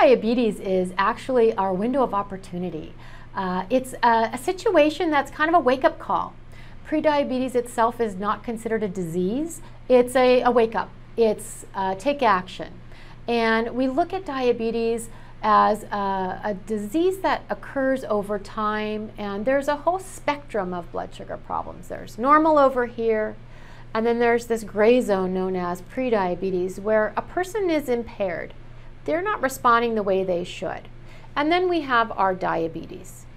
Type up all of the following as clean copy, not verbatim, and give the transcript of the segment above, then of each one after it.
Prediabetes is actually our window of opportunity. It's a situation that's kind of a wake-up call. Prediabetes itself is not considered a disease. It's a wake-up. It's take action. And we look at diabetes as a disease that occurs over time, and there's a whole spectrum of blood sugar problems. There's normal over here, and then there's this gray zone known as prediabetes, where a person is impaired. They're not responding the way they should. And then we have our diabetes.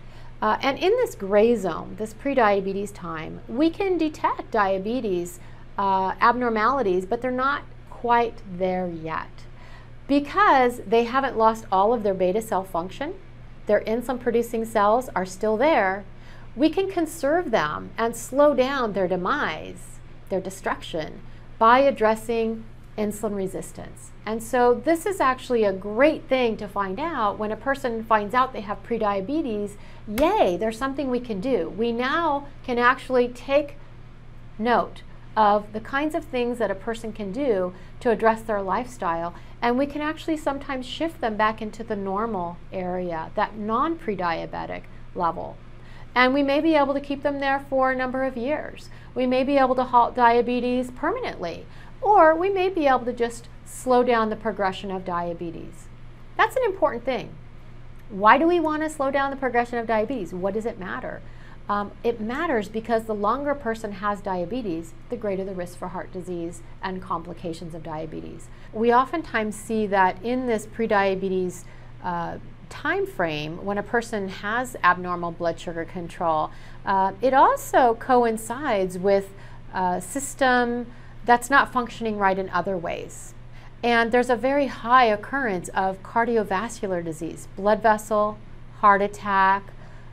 And in this gray zone, this prediabetes time, we can detect diabetes abnormalities, but they're not quite there yet because they haven't lost all of their beta cell function. Their insulin producing cells are still there. We can conserve them and slow down their demise, their destruction, by addressing insulin resistance. And so this is actually a great thing to find out when a person finds out they have prediabetes. Yay, there's something we can do. We now can actually take note of the kinds of things that a person can do to address their lifestyle, and we can actually sometimes shift them back into the normal area, that non-prediabetic level. And we may be able to keep them there for a number of years. We may be able to halt diabetes permanently, or we may be able to just slow down the progression of diabetes. That's an important thing. Why do we want to slow down the progression of diabetes? What does it matter? It matters because the longer a person has diabetes, the greater the risk for heart disease and complications of diabetes. We oftentimes see that in this prediabetes time frame, when a person has abnormal blood sugar control, it also coincides with a system that's not functioning right in other ways. And there's a very high occurrence of cardiovascular disease, blood vessel, heart attack,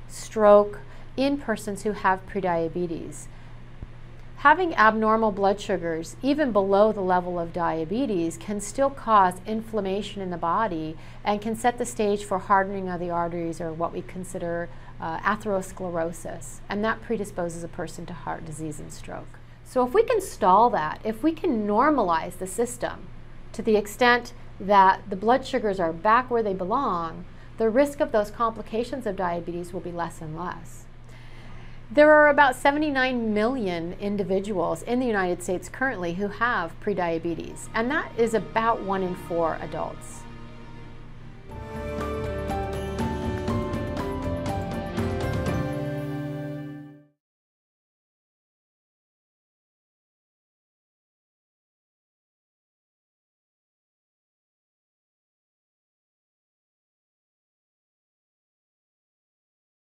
stroke, in persons who have prediabetes. Having abnormal blood sugars, even below the level of diabetes, can still cause inflammation in the body and can set the stage for hardening of the arteries, or what we consider atherosclerosis. And that predisposes a person to heart disease and stroke. So if we can stall that, if we can normalize the system to the extent that the blood sugars are back where they belong, the risk of those complications of diabetes will be less and less. There are about 79 million individuals in the United States currently who have prediabetes, and that is about 1 in 4 adults.